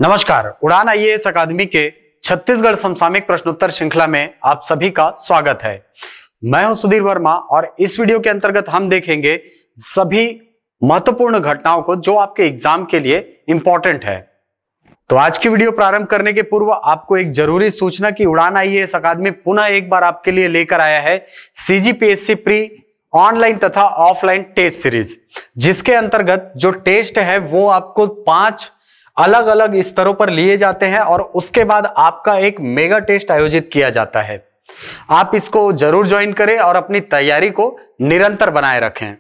नमस्कार, उड़ान आईएएस अकादमी के छत्तीसगढ़ समसामयिक प्रश्नोत्तर श्रृंखला में आप सभी का स्वागत है। मैं हूं सुधीर वर्मा और इस वीडियो के अंतर्गत हम देखेंगे सभी महत्वपूर्ण घटनाओं को जो आपके एग्जाम के लिए इंपॉर्टेंट है। तो आज की वीडियो प्रारंभ करने के पूर्व आपको एक जरूरी सूचना कि उड़ान आईएएस अकादमी पुनः एक बार आपके लिए लेकर आया है सीजीपीएससी प्री ऑनलाइन तथा ऑफलाइन टेस्ट सीरीज, जिसके अंतर्गत जो टेस्ट है वो आपको 5 अलग अलग स्तरों पर लिए जाते हैं और उसके बाद आपका एक मेगा टेस्ट आयोजित किया जाता है। आप इसको जरूर ज्वाइन करें और अपनी तैयारी को निरंतर बनाए रखें।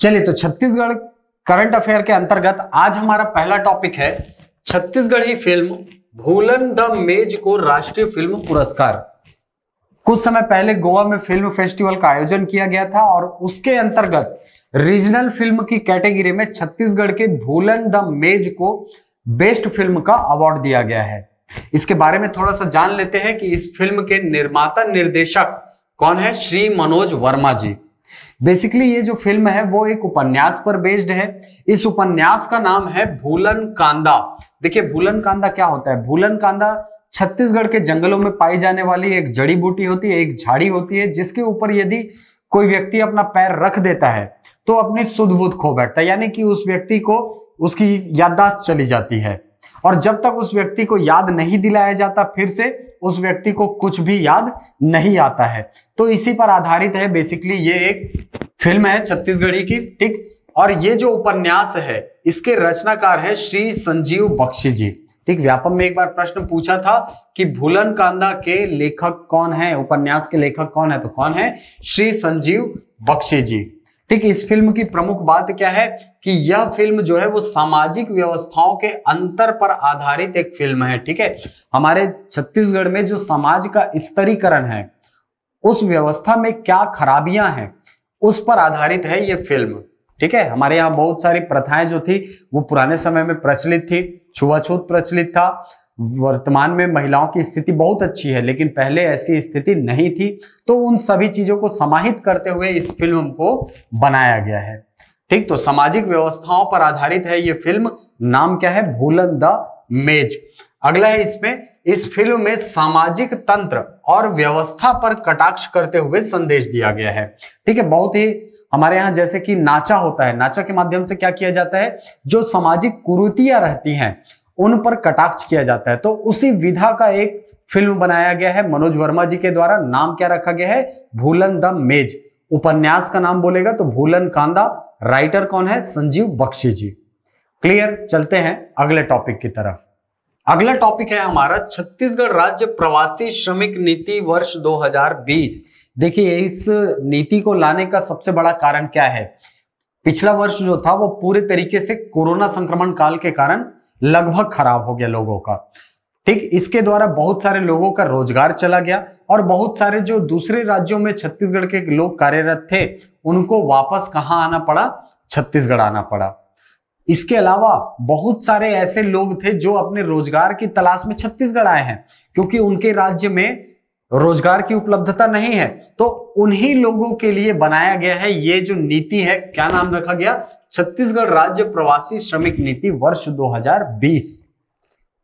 चलिए, तो छत्तीसगढ़ करंट अफेयर के अंतर्गत आज हमारा पहला टॉपिक है छत्तीसगढ़ी फिल्म भूलन द मेज को राष्ट्रीय फिल्म पुरस्कार। कुछ समय पहले गोवा में फिल्म फेस्टिवल का आयोजन किया गया था और उसके अंतर्गत रीजनल फिल्म की कैटेगरी में छत्तीसगढ़ के भूलन द मेज को बेस्ट फिल्म का अवार्ड दिया गया है। इसके बारे में थोड़ा सा जान लेते हैं कि इस फिल्म के निर्माता निर्देशक कौन है। श्री मनोज वर्मा जी। बेसिकली ये जो फिल्म है वो एक उपन्यास पर बेस्ड है। इस उपन्यास का नाम है भूलन कांदा। देखिए, भूलन कांदा क्या होता है। भूलन कांदा छत्तीसगढ़ के जंगलों में पाई जाने वाली एक जड़ी बूटी होती है, एक झाड़ी होती है, जिसके ऊपर यदि कोई व्यक्ति अपना पैर रख देता है तो अपनी सुध बुध खो बैठता है, यानी कि उस व्यक्ति को उसकी याददाश्त चली जाती है और जब तक उस व्यक्ति को याद नहीं दिलाया जाता फिर से उस व्यक्ति को कुछ भी याद नहीं आता है। तो इसी पर आधारित है बेसिकली ये एक फिल्म है छत्तीसगढ़ी की, ठीक। और ये जो उपन्यास है इसके रचनाकार है श्री संजीव बख्शी जी, ठीक। व्यापम में एक बार प्रश्न पूछा था कि भूलन कांदा के लेखक कौन है, उपन्यास के लेखक कौन है, तो कौन है, श्री संजीव बख्शी जी, ठीक। इस फिल्म की प्रमुख बात क्या है कि यह फिल्म जो है वो सामाजिक व्यवस्थाओं के अंतर पर आधारित एक फिल्म है, ठीक है। हमारे छत्तीसगढ़ में जो समाज का स्तरीकरण है, उस व्यवस्था में क्या खराबियां हैं, उस पर आधारित है ये फिल्म, ठीक है। हमारे यहाँ बहुत सारी प्रथाएं जो थी वो पुराने समय में प्रचलित थी, छुआछूत प्रचलित था। वर्तमान में महिलाओं की स्थिति बहुत अच्छी है लेकिन पहले ऐसी स्थिति नहीं थी। तो उन सभी चीजों को समाहित करते हुए इस फिल्म को बनाया गया है, ठीक। तो सामाजिक व्यवस्थाओं पर आधारित है ये फिल्म। नाम क्या है, भूलन द मेज। अगला है इसमें, इस फिल्म में सामाजिक तंत्र और व्यवस्था पर कटाक्ष करते हुए संदेश दिया गया है, ठीक है। बहुत ही हमारे यहाँ जैसे कि नाचा होता है, नाचा के माध्यम से क्या किया जाता है, जो सामाजिक कुरीतियां रहती हैं उन पर कटाक्ष किया जाता है। तो उसी विधा का एक फिल्म बनाया गया है मनोज वर्मा जी के द्वारा। नाम क्या रखा गया है, भूलन द मेज। उपन्यास का नाम बोलेगा तो भूलन कांदा। राइटर कौन है, संजीव बख्शी जी। क्लियर। चलते हैं अगले टॉपिक की तरफ। अगला टॉपिक है हमारा छत्तीसगढ़ राज्य प्रवासी श्रमिक नीति वर्ष 2020। देखिए, इस नीति को लाने का सबसे बड़ा कारण क्या है। पिछला वर्ष जो था वो पूरे तरीके से कोरोना संक्रमण काल के कारण लगभग खराब हो गया लोगों का, ठीक। इसके द्वारा बहुत सारे लोगों का रोजगार चला गया और बहुत सारे जो दूसरे राज्यों में छत्तीसगढ़ के लोग कार्यरत थे उनको वापस कहां आना पड़ा, छत्तीसगढ़ आना पड़ा। इसके अलावा बहुत सारे ऐसे लोग थे जो अपने रोजगार की तलाश में छत्तीसगढ़ आए हैं क्योंकि उनके राज्य में रोजगार की उपलब्धता नहीं है। तो उन्हीं लोगों के लिए बनाया गया है ये जो नीति है। क्या नाम रखा गया, छत्तीसगढ़ राज्य प्रवासी श्रमिक नीति वर्ष 2020।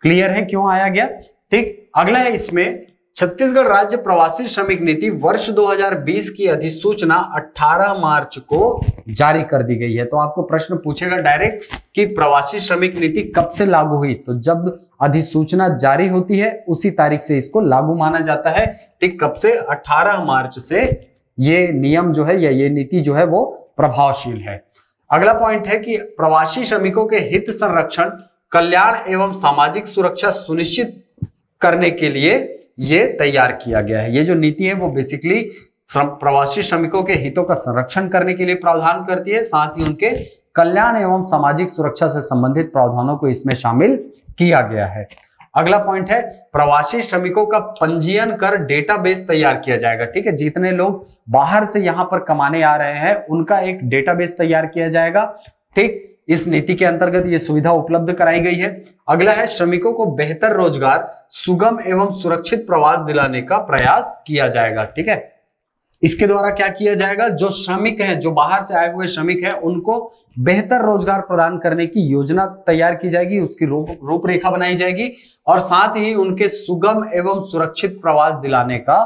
क्लियर है क्यों आया गया, ठीक। अगला है इसमें, छत्तीसगढ़ राज्य प्रवासी श्रमिक नीति वर्ष 2020 की अधिसूचना 18 मार्च को जारी कर दी गई है। तो आपको प्रश्न पूछेगा डायरेक्ट कि प्रवासी श्रमिक नीति कब से लागू हुई, तो जब अधिसूचना जारी होती है उसी तारीख से इसको लागू माना जाता है, ठीक। कब से, 18 मार्च से ये नियम जो है या ये नीति जो है वो प्रभावशील है। अगला पॉइंट है कि प्रवासी श्रमिकों के हित संरक्षण, कल्याण एवं सामाजिक सुरक्षा सुनिश्चित करने के लिए ये तैयार किया गया है। ये जो नीति है वो बेसिकली प्रवासी श्रमिकों के हितों का संरक्षण करने के लिए प्रावधान करती है, साथ ही उनके कल्याण एवं सामाजिक सुरक्षा से संबंधित प्रावधानों को इसमें शामिल किया गया है। अगला पॉइंट है, प्रवासी श्रमिकों का पंजीयन कर डेटाबेस तैयार किया जाएगा, ठीक है। जितने लोग बाहर से यहां पर कमाने आ रहे हैं उनका एक डेटाबेस तैयार किया जाएगा, ठीक। इस नीति के अंतर्गत ये सुविधा उपलब्ध कराई गई है। अगला है, श्रमिकों को बेहतर रोजगार, सुगम एवं सुरक्षित प्रवास दिलाने का प्रयास किया जाएगा, ठीक है। इसके द्वारा क्या किया जाएगा, जो श्रमिक हैं, जो बाहर से आए हुए श्रमिक हैं, उनको बेहतर रोजगार प्रदान करने की योजना तैयार की जाएगी, उसकी रूपरेखा बनाई जाएगी और साथ ही उनके सुगम एवं सुरक्षित प्रवास दिलाने का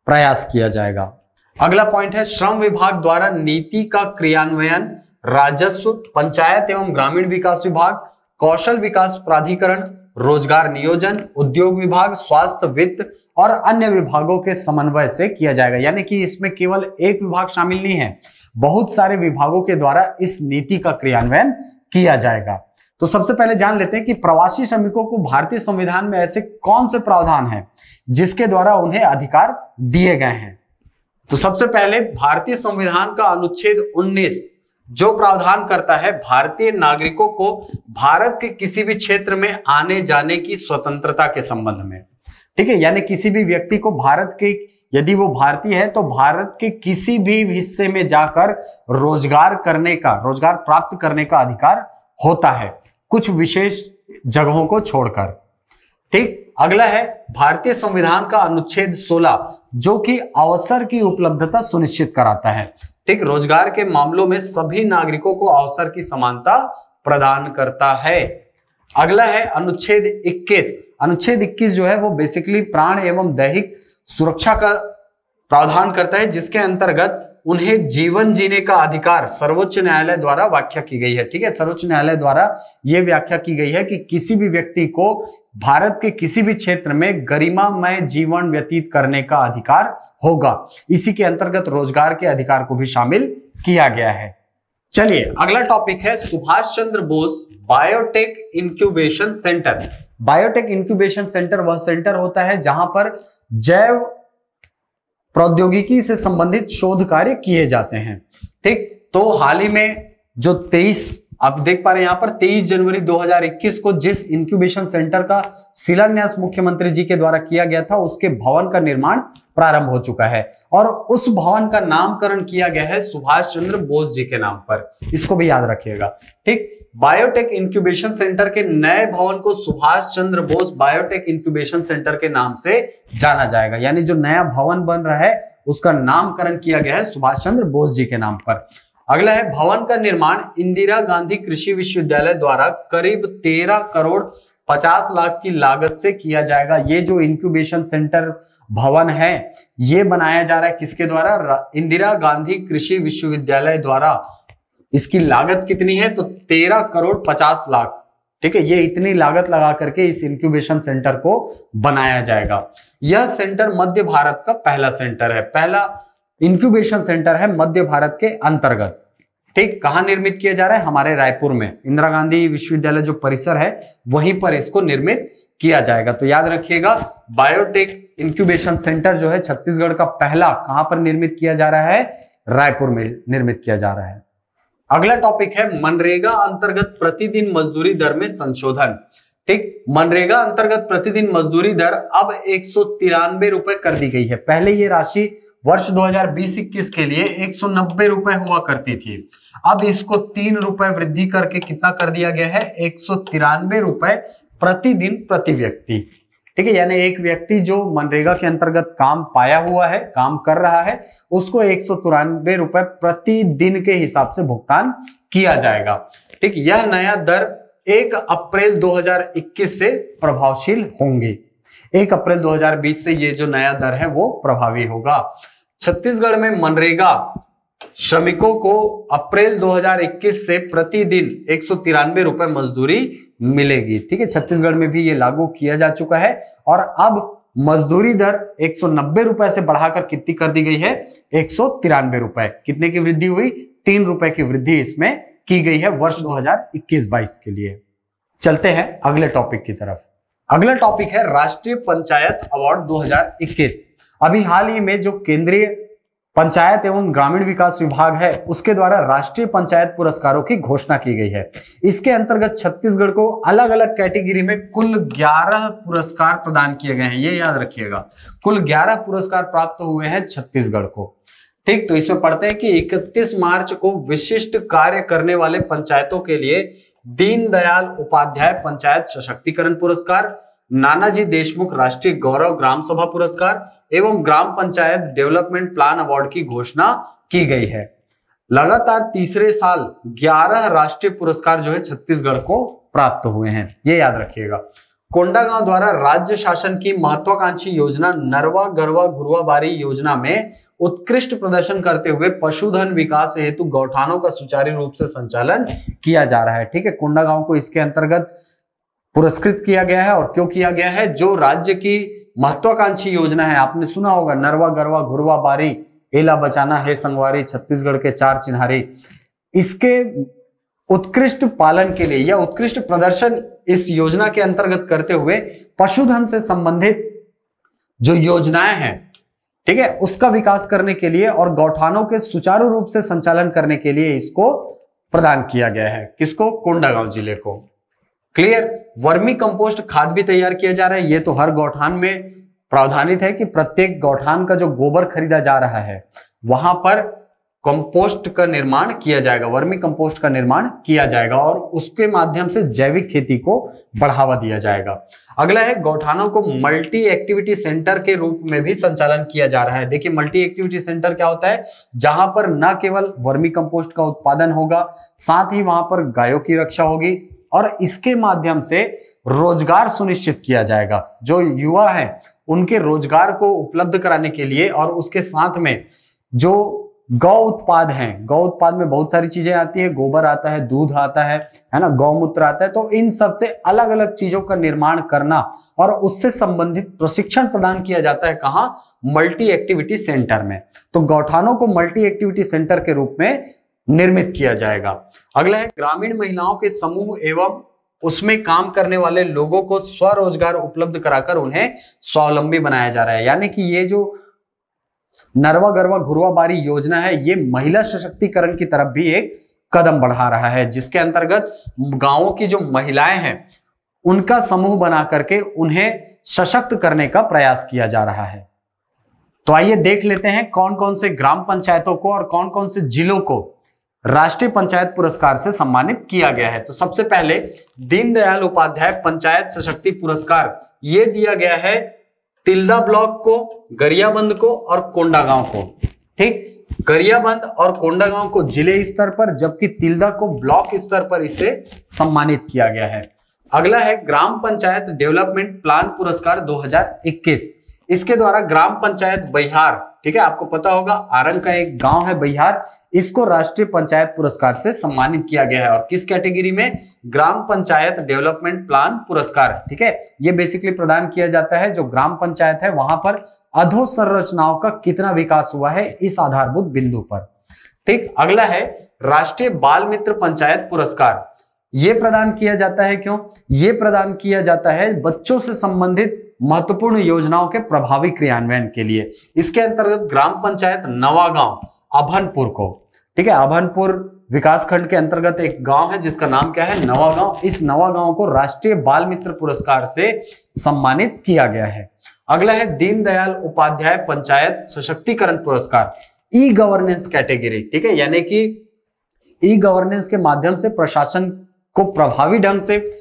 प्रयास किया जाएगा। अगला पॉइंट है श्रम विभाग द्वारा नीति का क्रियान्वयन राजस्व, पंचायत एवं ग्रामीण विकास विभाग, कौशल विकास प्राधिकरण, रोजगार नियोजन, उद्योग विभाग, स्वास्थ्य, वित्त और अन्य विभागों के समन्वय से किया जाएगा। यानी कि इसमें केवल एक विभाग शामिल नहीं है, बहुत सारे विभागों के द्वारा इस नीति का क्रियान्वयन किया जाएगा। तो सबसे पहले जान लेते हैं कि प्रवासी श्रमिकों को भारतीय संविधान में ऐसे कौन से प्रावधान हैं जिसके द्वारा उन्हें अधिकार दिए गए हैं। तो सबसे पहले भारतीय संविधान का अनुच्छेद 19 जो प्रावधान करता है भारतीय नागरिकों को भारत के किसी भी क्षेत्र में आने जाने की स्वतंत्रता के संबंध में, ठीक है। यानी किसी भी व्यक्ति को भारत के, यदि वो भारतीय है तो भारत के किसी भी हिस्से में जाकर रोजगार प्राप्त करने का अधिकार होता है, कुछ विशेष जगहों को छोड़कर, ठीक। अगला है भारतीय संविधान का अनुच्छेद 16 जो कि अवसर की उपलब्धता सुनिश्चित कराता है, ठीक। रोजगार के मामलों में सभी नागरिकों को अवसर की समानता प्रदान करता है। अगला है अनुच्छेद 21। अनुच्छेद 21 जो है वो बेसिकली प्राण एवं दैहिक सुरक्षा का प्रावधान करता है, जिसके अंतर्गत उन्हें जीवन जीने का अधिकार सर्वोच्च न्यायालय द्वारा व्याख्या की गई है, ठीक है। सर्वोच्च न्यायालय द्वारा यह व्याख्या की गई है कि किसी भी व्यक्ति को भारत के किसी भी क्षेत्र में गरिमामय जीवन व्यतीत करने का अधिकार होगा। इसी के अंतर्गत रोजगार के अधिकार को भी शामिल किया गया है। चलिए अगला टॉपिक है Subhash Chandra Bose biotech incubation centre. Biotech incubation centre वह सेंटर होता है जहां पर जैव प्रौद्योगिकी से संबंधित शोध कार्य किए जाते हैं, ठीक। तो हाल ही में जो 23 आप देख पा रहे हैं यहाँ पर 23 जनवरी 2021 को जिस इंक्यूबेशन सेंटर का शिलान्यास मुख्यमंत्री जी के द्वारा किया गया था, उसके भवन का निर्माण प्रारंभ हो चुका है और उस भवन का नामकरण किया गया है सुभाष चंद्र बोस जी के नाम पर। इसको भी याद रखिएगा, ठीक। बायोटेक इंक्यूबेशन सेंटर के नए भवन को Subhash Chandra Bose biotech incubation centre के नाम से जाना जाएगा। यानी जो नया भवन बन रहा है उसका नामकरण किया गया है सुभाष चंद्र बोस जी के नाम पर। अगला है भवन का निर्माण इंदिरा गांधी कृषि विश्वविद्यालय द्वारा करीब 13 करोड़ 50 लाख की लागत से किया जाएगा। ये जो इंक्यूबेशन सेंटर भवन है ये बनाया जा रहा है किसके द्वारा, इंदिरा गांधी कृषि विश्वविद्यालय द्वारा। इसकी लागत कितनी है तो 13 करोड़ 50 लाख, ठीक है। ये इतनी लागत लगा करके इस इंक्यूबेशन सेंटर को बनाया जाएगा। यह सेंटर मध्य भारत का पहला सेंटर है, पहला इंक्यूबेशन सेंटर है मध्य भारत के अंतर्गत, ठीक। कहां निर्मित किया जा रहा है, हमारे रायपुर में इंदिरा गांधी विश्वविद्यालय जो परिसर है वहीं पर इसको निर्मित किया जाएगा। तो याद रखिएगा बायोटेक इंक्यूबेशन सेंटर जो है छत्तीसगढ़ का पहला कहां पर निर्मित किया जा रहा है, रायपुर में निर्मित किया जा रहा है। अगला टॉपिक है मनरेगा अंतर्गत प्रतिदिन मजदूरी दर में संशोधन, ठीक। मनरेगा अंतर्गत प्रतिदिन मजदूरी दर अब 193 रुपए कर दी गई है। पहले ये राशि वर्ष 2020-21 के लिए 190 रुपए हुआ करती थी, अब इसको 3 रुपए वृद्धि करके कितना कर दिया गया है, 193 रुपए प्रतिदिन प्रति व्यक्ति, ठीक है। यानी एक व्यक्ति जो मनरेगा के अंतर्गत काम पाया हुआ है, काम कर रहा है, उसको 193 रुपए प्रतिदिन के हिसाब से भुगतान किया जाएगा, ठीक। यह नया दर 1 अप्रैल 2021 से प्रभावशील होंगे। 1 अप्रैल 2020 से ये जो नया दर है वो प्रभावी होगा। छत्तीसगढ़ में मनरेगा श्रमिकों को अप्रैल 2021 से प्रतिदिन 193 रुपए मजदूरी मिलेगी, ठीक है। छत्तीसगढ़ में भी ये लागू किया जा चुका है और अब मजदूरी दर 190 रुपए से बढ़ाकर कितनी कर दी गई है, 193 रुपए। कितने की वृद्धि हुई, 3 रुपए की वृद्धि इसमें की गई है वर्ष 2021-22 के लिए। चलते हैं अगले टॉपिक की तरफ। अगला टॉपिक है राष्ट्रीय पंचायत अवार्ड 2021। अभी हाल ही में जो केंद्रीय पंचायत एवं ग्रामीण विकास विभाग है उसके द्वारा राष्ट्रीय पंचायत पुरस्कारों की घोषणा की गई है। इसके अंतर्गत छत्तीसगढ़ को अलग अलग कैटेगरी में कुल 11 पुरस्कार प्रदान किए गए हैं, ये याद रखिएगा। कुल 11 पुरस्कार प्राप्त हुए हैं छत्तीसगढ़ को, ठीक। तो इसमें पढ़ते हैं कि 31 मार्च को विशिष्ट कार्य करने वाले पंचायतों के लिए दीनदयाल उपाध्याय पंचायत सशक्तिकरण पुरस्कार, नानाजी देशमुख राष्ट्रीय गौरव ग्राम सभा पुरस्कार एवं ग्राम पंचायत डेवलपमेंट प्लान अवार्ड की घोषणा की गई है। लगातार तीसरे साल 11 राष्ट्रीय पुरस्कार जो है छत्तीसगढ़ को प्राप्त हुए हैं, ये याद रखिएगा। कोंडागांव द्वारा राज्य शासन की महत्वाकांक्षी योजना नरवा गरवा घुरवा बारी योजना में उत्कृष्ट प्रदर्शन करते हुए पशुधन विकास हेतु गौठानों का सुचारू रूप से संचालन किया जा रहा है। ठीक है, कोंडागांव को इसके अंतर्गत पुरस्कृत किया गया है। और क्यों किया गया है? जो राज्य की महत्वाकांक्षी योजना है, आपने सुना होगा, नरवा गरवा घुरवा बारी एला बचाना है संगवारी, छत्तीसगढ़ के 4 चिन्हारी, इसके उत्कृष्ट पालन के लिए या उत्कृष्ट प्रदर्शन इस योजना के अंतर्गत करते हुए पशुधन से संबंधित जो योजनाएं हैं, ठीक है, उसका विकास करने के लिए और गौठानों के सुचारू रूप से संचालन करने के लिए इसको प्रदान किया गया है। किसको? कोंडागांव जिले को। क्लियर? वर्मी कंपोस्ट खाद भी तैयार किया जा रहा है। ये तो हर गौठान में प्रावधानित है कि प्रत्येक गौठान का जो गोबर खरीदा जा रहा है वहां पर कंपोस्ट का निर्माण किया जाएगा, वर्मी कंपोस्ट का निर्माण किया जाएगा और उसके माध्यम से जैविक खेती को बढ़ावा दिया जाएगा। अगला है, गौठानों को मल्टी एक्टिविटी सेंटर के रूप में भी संचालन किया जा रहा है। देखिए, मल्टी एक्टिविटी सेंटर क्या होता है? जहां पर न केवल वर्मी कंपोस्ट का उत्पादन होगा, साथ ही वहां पर गायों की रक्षा होगी और इसके माध्यम से रोजगार सुनिश्चित किया जाएगा। जो युवा हैं उनके रोजगार को उपलब्ध कराने के लिए और उसके साथ में जो गौ उत्पाद हैं, गौ उत्पाद में बहुत सारी चीजें आती है, गोबर आता है, दूध आता है ना, गौमूत्र आता है, तो इन सब से अलग अलग चीजों का निर्माण करना और उससे संबंधित प्रशिक्षण प्रदान किया जाता है। कहां? मल्टी एक्टिविटी सेंटर में। तो गौठानों को मल्टी एक्टिविटी सेंटर के रूप में निर्मित किया जाएगा। अगला है, ग्रामीण महिलाओं के समूह एवं उसमें काम करने वाले लोगों को स्वरोजगार उपलब्ध कराकर उन्हें स्वावलंबी बनाया जा रहा है। यानी कि ये जो नरवा गरवा घुरवा बारी योजना है, ये महिला सशक्तिकरण की तरफ भी एक कदम बढ़ा रहा है, जिसके अंतर्गत गांवों की जो महिलाएं हैं उनका समूह बना करके उन्हें सशक्त करने का प्रयास किया जा रहा है। तो आइए देख लेते हैं कौन कौन से ग्राम पंचायतों को और कौन कौन से जिलों को राष्ट्रीय पंचायत पुरस्कार से सम्मानित किया गया है। तो सबसे पहले दीनदयाल उपाध्याय पंचायत सशक्ति पुरस्कार ये दिया गया है तिल्दा ब्लॉक को, गरियाबंद को और कोंडागांव को। ठीक, गरियाबंद और कोंडागांव को जिले स्तर पर, जबकि तिल्दा को ब्लॉक स्तर पर इसे सम्मानित किया गया है। अगला है ग्राम पंचायत डेवलपमेंट प्लान पुरस्कार 2021। इसके द्वारा ग्राम पंचायत बैहार, ठीक है, आपको पता होगा आरंग का एक गांव है बैहार, इसको राष्ट्रीय पंचायत पुरस्कार से सम्मानित किया गया है। और किस कैटेगरी में? ग्राम पंचायत डेवलपमेंट प्लान पुरस्कार। ठीक है, ये बेसिकली प्रदान किया जाता है जो ग्राम पंचायत है वहां पर अधोसंरचनाओं का कितना विकास हुआ है इस आधारभूत बिंदु पर। ठीक, अगला है राष्ट्रीय बाल मित्र पंचायत पुरस्कार। ये प्रदान किया जाता है क्यों? ये प्रदान किया जाता है बच्चों से संबंधित महत्वपूर्ण योजनाओं के प्रभावी क्रियान्वयन के लिए। इसके अंतर्गत ग्राम पंचायत नवागांव अभनपुर को, ठीक है, अभनपुर विकासखंड के अंतर्गत एक गांव है जिसका नाम क्या है? नवागांव। इस नवागांव को राष्ट्रीय बाल मित्र पुरस्कार से सम्मानित किया गया है। अगला है दीनदयाल उपाध्याय पंचायत सशक्तिकरण पुरस्कार, ई गवर्नेंस कैटेगरी। ठीक है, यानी कि ई गवर्नेंस के माध्यम से प्रशासन को प्रभावी ढंग से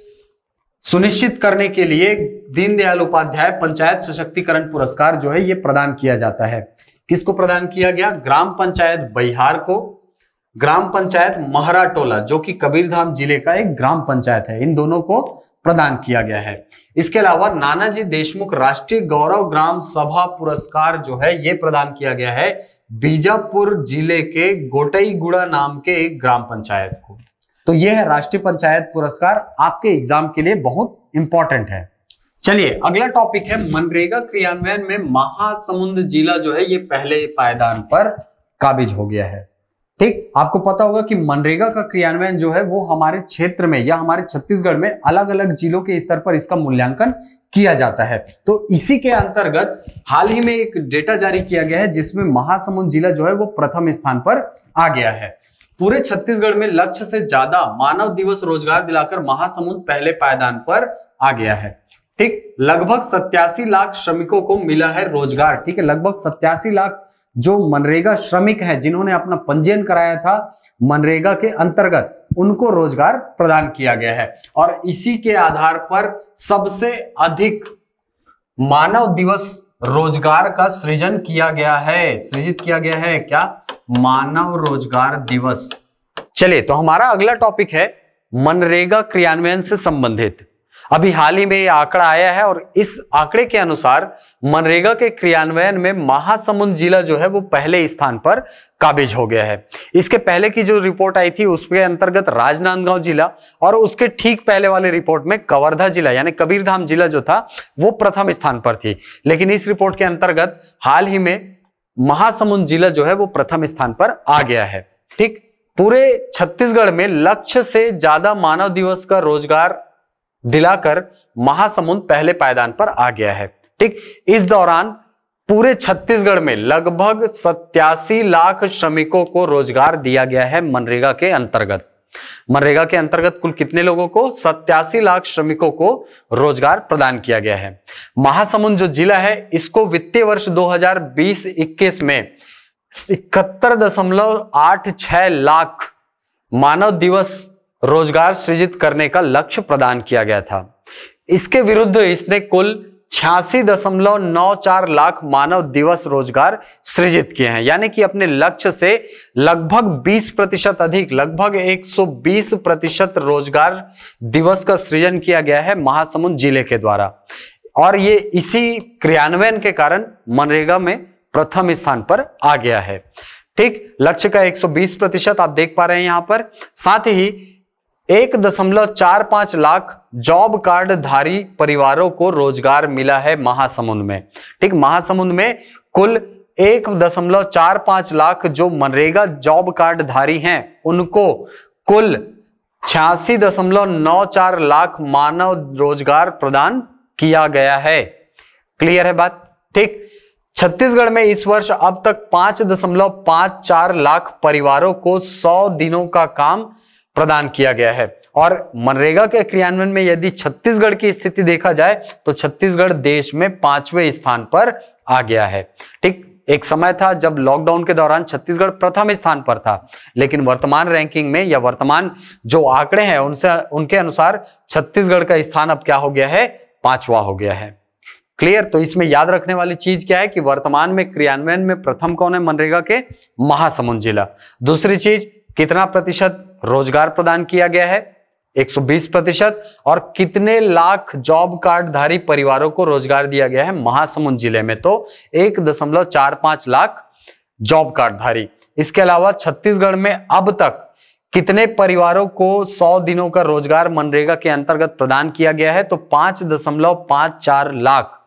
सुनिश्चित करने के लिए दीनदयाल उपाध्याय पंचायत सशक्तिकरण पुरस्कार जो है ये प्रदान किया जाता है। किसको प्रदान किया गया? ग्राम पंचायत बैहार को, ग्राम पंचायत महराटोला जो कि कबीरधाम जिले का एक ग्राम पंचायत है, इन दोनों को प्रदान किया गया है। इसके अलावा नानाजी देशमुख राष्ट्रीय गौरव ग्राम सभा पुरस्कार जो है ये प्रदान किया गया है बीजापुर जिले के गोटईगुड़ा नाम के एक ग्राम पंचायत को। तो यह है राष्ट्रीय पंचायत पुरस्कार, आपके एग्जाम के लिए बहुत इंपॉर्टेंट है। चलिए अगला टॉपिक है मनरेगा क्रियान्वयन में महासमुंद जिला जो है ये पहले पायदान पर काबिज हो गया है। ठीक, आपको पता होगा कि मनरेगा का क्रियान्वयन जो है वो हमारे क्षेत्र में या हमारे छत्तीसगढ़ में अलग अलग जिलों के स्तर पर इसका मूल्यांकन किया जाता है। तो इसी के अंतर्गत हाल ही में एक डेटा जारी किया गया है जिसमें महासमुंद जिला जो है वो प्रथम स्थान पर आ गया है। पूरे छत्तीसगढ़ में लक्ष्य से ज्यादा मानव दिवस रोजगार दिलाकर महासमुंद पहले पायदान पर आ गया है। ठीक, लगभग 87 लाख श्रमिकों को मिला है रोजगार। ठीक है, लगभग 87 लाख जो मनरेगा श्रमिक हैं जिन्होंने अपना पंजीयन कराया था मनरेगा के अंतर्गत उनको रोजगार प्रदान किया गया है। और इसी के आधार पर सबसे अधिक मानव दिवस रोजगार का सृजन किया गया है, सृजित किया गया है। क्या? मानव रोजगार दिवस। चलिए, तो हमारा अगला टॉपिक है मनरेगा क्रियान्वयन से संबंधित। अभी हाल ही में ये आंकड़ा आया है और इस आंकड़े के अनुसार मनरेगा के क्रियान्वयन में महासमुंद जिला जो है वो पहले स्थान पर काबिज हो गया है। इसके पहले की जो रिपोर्ट आई थी उसके अंतर्गत राजनांदगांव जिला और उसके ठीक पहले वाले रिपोर्ट में कवर्धा जिला यानी कबीरधाम जिला जो था वो प्रथम स्थान पर थी। लेकिन इस रिपोर्ट के अंतर्गत हाल ही में महासमुंद जिला जो है वो प्रथम स्थान पर आ गया है। ठीक, पूरे छत्तीसगढ़ में लक्ष्य से ज्यादा मानव दिवस का रोजगार दिलाकर महासमुंद पहले पायदान पर आ गया है। ठीक, इस दौरान पूरे छत्तीसगढ़ में लगभग 87 लाख श्रमिकों को रोजगार दिया गया है मनरेगा के अंतर्गत। मनरेगा के अंतर्गत कुल कितने लोगों को? 87 लाख श्रमिकों को रोजगार प्रदान किया गया है। महासमुंद जो जिला है इसको वित्तीय वर्ष 2020-21 में 71.86 लाख मानव दिवस रोजगार सृजित करने का लक्ष्य प्रदान किया गया था। इसके विरुद्ध इसने कुल 86.94 लाख मानव दिवस रोजगार सृजित किए हैं, यानी कि अपने लक्ष्य से लगभग 20% अधिक, लगभग 120% रोजगार दिवस का सृजन किया गया है महासमुंद जिले के द्वारा। और ये इसी क्रियान्वयन के कारण मनरेगा में प्रथम स्थान पर आ गया है। ठीक, लक्ष्य का 120% आप देख पा रहे हैं यहां पर। साथ ही 1.45 लाख जॉब कार्ड धारी परिवारों को रोजगार मिला है महासमुंद में। ठीक, महासमुंद में कुल 1.45 लाख जो मनरेगा जॉब कार्ड धारी हैं उनको कुल 86.94 लाख मानव रोजगार प्रदान किया गया है। क्लियर है बात? ठीक, छत्तीसगढ़ में इस वर्ष अब तक 5.54 लाख परिवारों को 100 दिनों का काम प्रदान किया गया है। और मनरेगा के क्रियान्वयन में यदि छत्तीसगढ़ की स्थिति देखा जाए तो छत्तीसगढ़ देश में 5वें स्थान पर आ गया है। ठीक, एक समय था जब लॉकडाउन के दौरान छत्तीसगढ़ प्रथम स्थान पर था, लेकिन वर्तमान रैंकिंग में या वर्तमान जो आंकड़े हैं उनके अनुसार छत्तीसगढ़ का स्थान अब क्या हो गया है? 5वां हो गया है। क्लियर? तो इसमें याद रखने वाली चीज क्या है कि वर्तमान में क्रियान्वयन में प्रथम कौन है मनरेगा के? महासमुंद जिला। दूसरी चीज, कितना प्रतिशत रोजगार प्रदान किया गया है? 120%। और कितने लाख जॉब कार्ड धारी परिवारों को रोजगार दिया गया है महासमुंद जिले में? तो 1.45 लाख जॉब कार्ड धारी। इसके अलावा छत्तीसगढ़ में अब तक कितने परिवारों को 100 दिनों का रोजगार मनरेगा के अंतर्गत प्रदान किया गया है? तो 5.54 लाख।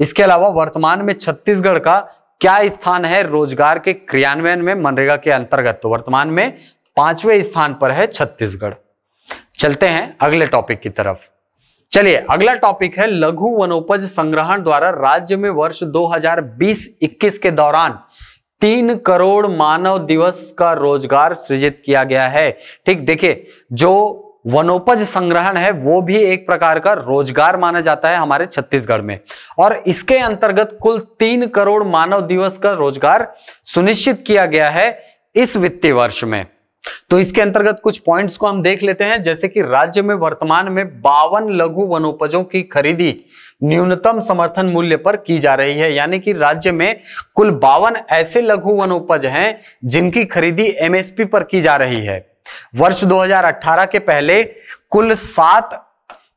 इसके अलावा वर्तमान में छत्तीसगढ़ का क्या स्थान है रोजगार के क्रियान्वयन में मनरेगा के अंतर्गत? तो वर्तमान में 5वें स्थान पर है छत्तीसगढ़। चलते हैं अगले टॉपिक की तरफ। चलिए, अगला टॉपिक है लघु वनोपज संग्रहण द्वारा राज्य में वर्ष 2020-21 के दौरान 3 करोड़ मानव दिवस का रोजगार सृजित किया गया है। ठीक, देखिए, जो वनोपज संग्रहण है वो भी एक प्रकार का रोजगार माना जाता है हमारे छत्तीसगढ़ में, और इसके अंतर्गत कुल 3 करोड़ मानव दिवस का रोजगार सुनिश्चित किया गया है इस वित्तीय वर्ष में। तो इसके अंतर्गत कुछ पॉइंट्स को हम देख लेते हैं, जैसे कि राज्य में वर्तमान में 52 लघु वनोपजों की खरीदी न्यूनतम समर्थन मूल्य पर की जा रही है, यानी कि राज्य में कुल 52 ऐसे लघु वनोपज हैं जिनकी खरीदी एमएसपी पर की जा रही है। वर्ष 2018 के पहले कुल 7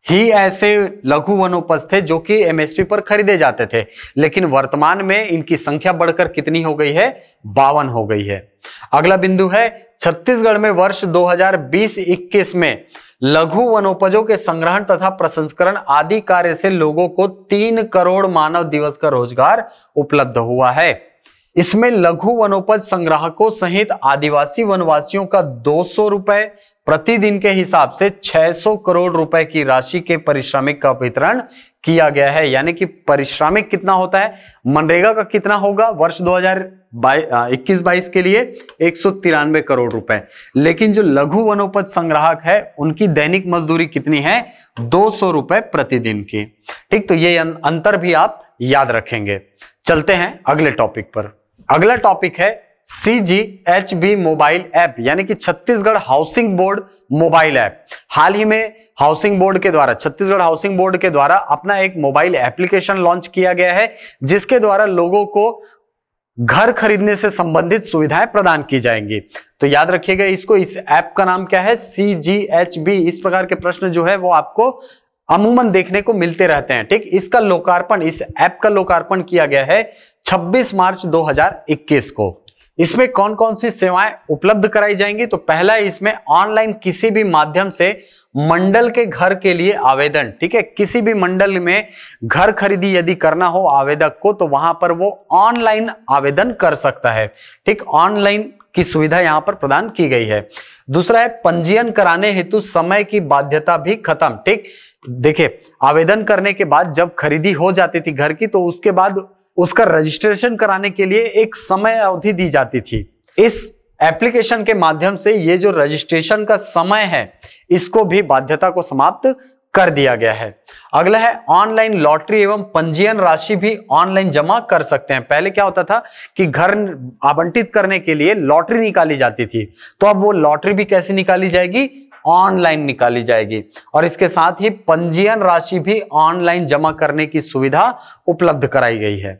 ही ऐसे लघु वनोपज थे जो कि एमएसपी पर खरीदे जाते थे, लेकिन वर्तमान में इनकी संख्या बढ़कर कितनी हो गई है? 52 हो गई है। अगला बिंदु है छत्तीसगढ़ में वर्ष 2020-21 में लघु वनोपजों के संग्रहण तथा प्रसंस्करण आदि कार्य से लोगों को 3 करोड़ मानव दिवस का रोजगार उपलब्ध हुआ है। इसमें लघु वनोपज संग्राहकों सहित आदिवासी वनवासियों का 200 रुपए प्रतिदिन के हिसाब से 600 करोड़ रुपए की राशि के पारिश्रमिक का वितरण किया गया है। यानी कि पारिश्रमिक कितना होता है? मनरेगा का कितना होगा वर्ष 2021-22 के लिए? 193 करोड़ रुपए। लेकिन जो लघु वनोपज संग्राहक है उनकी दैनिक मजदूरी कितनी है? 200 रुपए प्रतिदिन की। ठीक, तो ये अंतर भी आप याद रखेंगे। चलते हैं अगले टॉपिक पर। अगला टॉपिक है CGHB मोबाइल ऐप, यानी कि Chhattisgarh housing board mobile app. हाल ही में हाउसिंग बोर्ड के द्वारा, छत्तीसगढ़ हाउसिंग बोर्ड के द्वारा अपना एक मोबाइल एप्लीकेशन लॉन्च किया गया है, जिसके द्वारा लोगों को घर खरीदने से संबंधित सुविधाएं प्रदान की जाएंगी। तो याद रखिएगा इसको, इस ऐप का नाम क्या है, CGHB। इस प्रकार के प्रश्न जो है वो आपको अमूमन देखने को मिलते रहते हैं। ठीक, इसका लोकार्पण, इस ऐप का लोकार्पण किया गया है 26 मार्च 2021 को। इसमें कौन कौन सी सेवाएं उपलब्ध कराई जाएंगी? तो पहला है इसमें ऑनलाइन किसी भी माध्यम से मंडल के घर के लिए आवेदन। ठीक है, किसी भी मंडल में घर खरीदी यदि करना हो आवेदक को, तो वहां पर वो ऑनलाइन आवेदन कर सकता है। ठीक, ऑनलाइन की सुविधा यहां पर प्रदान की गई है। दूसरा है पंजीयन कराने हेतु समय की बाध्यता भी खत्म। ठीक, देखिए आवेदन करने के बाद जब खरीदी हो जाती थी घर की, तो उसके बाद उसका रजिस्ट्रेशन कराने के लिए एक समय अवधि दी जाती थी। इस एप्लीकेशन के माध्यम से ये जो रजिस्ट्रेशन का समय है, इसको भी बाध्यता को समाप्त कर दिया गया है। अगला है ऑनलाइन लॉटरी एवं पंजीयन राशि भी ऑनलाइन जमा कर सकते हैं। पहले क्या होता था कि घर आवंटित करने के लिए लॉटरी निकाली जाती थी, तो अब वो लॉटरी भी कैसे निकाली जाएगी, ऑनलाइन निकाली जाएगी। और इसके साथ ही पंजीयन राशि भी ऑनलाइन जमा करने की सुविधा उपलब्ध कराई गई है।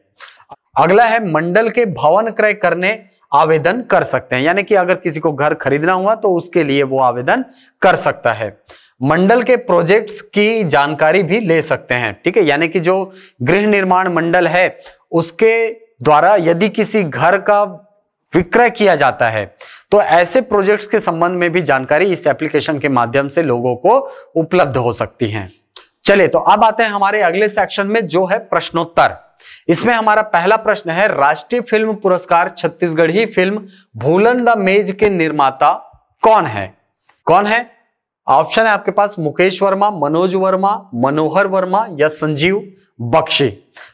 अगला है मंडल के भवन क्रय करने आवेदन कर सकते हैं, यानी कि अगर किसी को घर खरीदना हुआ तो उसके लिए वो आवेदन कर सकता है। मंडल के प्रोजेक्ट्स की जानकारी भी ले सकते हैं। ठीक है, यानी कि जो गृह निर्माण मंडल है उसके द्वारा यदि किसी घर का विक्रय किया जाता है, तो ऐसे प्रोजेक्ट्स के संबंध में भी जानकारी इस एप्लीकेशन के माध्यम से लोगों को उपलब्ध हो सकती है। चलिए, तो अब आते हैं हमारे अगले सेक्शन में, जो है प्रश्नोत्तर। इसमें हमारा पहला प्रश्न है, राष्ट्रीय फिल्म पुरस्कार छत्तीसगढ़ी फिल्म भूलन द मेज के निर्माता कौन है? कौन है? ऑप्शन है आपके पास मुकेश वर्मा, मनोज वर्मा, मनोहर वर्मा या संजीव बख्शी।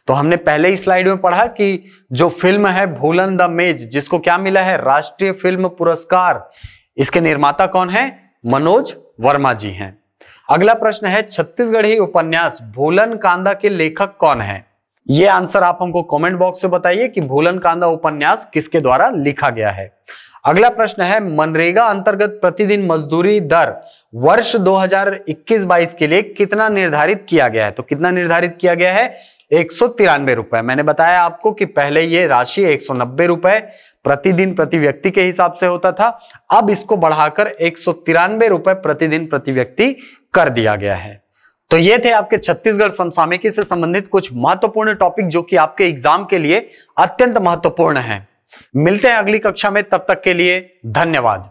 तो हमने पहले ही स्लाइड में पढ़ा कि जो फिल्म है भूलन द मेज, जिसको क्या मिला है, राष्ट्रीय फिल्म पुरस्कार, इसके निर्माता कौन है? मनोज वर्मा जी हैं। अगला प्रश्न है, छत्तीसगढ़ी उपन्यास भूलन कांदा के लेखक कौन है? ये आंसर आप हमको कमेंट बॉक्स में बताइए कि भूलन कांदा उपन्यास किसके द्वारा लिखा गया है। अगला प्रश्न है, मनरेगा अंतर्गत प्रतिदिन मजदूरी दर वर्ष 2021-22 के लिए कितना निर्धारित किया गया है? तो कितना निर्धारित किया गया है? 193 रुपए। मैंने बताया आपको कि पहले ये राशि 190 रुपए प्रतिदिन प्रति व्यक्ति के हिसाब से होता था, अब इसको बढ़ाकर 193 रुपए प्रतिदिन प्रति व्यक्ति कर दिया गया है। तो ये थे आपके छत्तीसगढ़ समसामयिकी से संबंधित कुछ महत्वपूर्ण टॉपिक, जो कि आपके एग्जाम के लिए अत्यंत महत्वपूर्ण है। मिलते हैं अगली कक्षा में, तब तक के लिए धन्यवाद।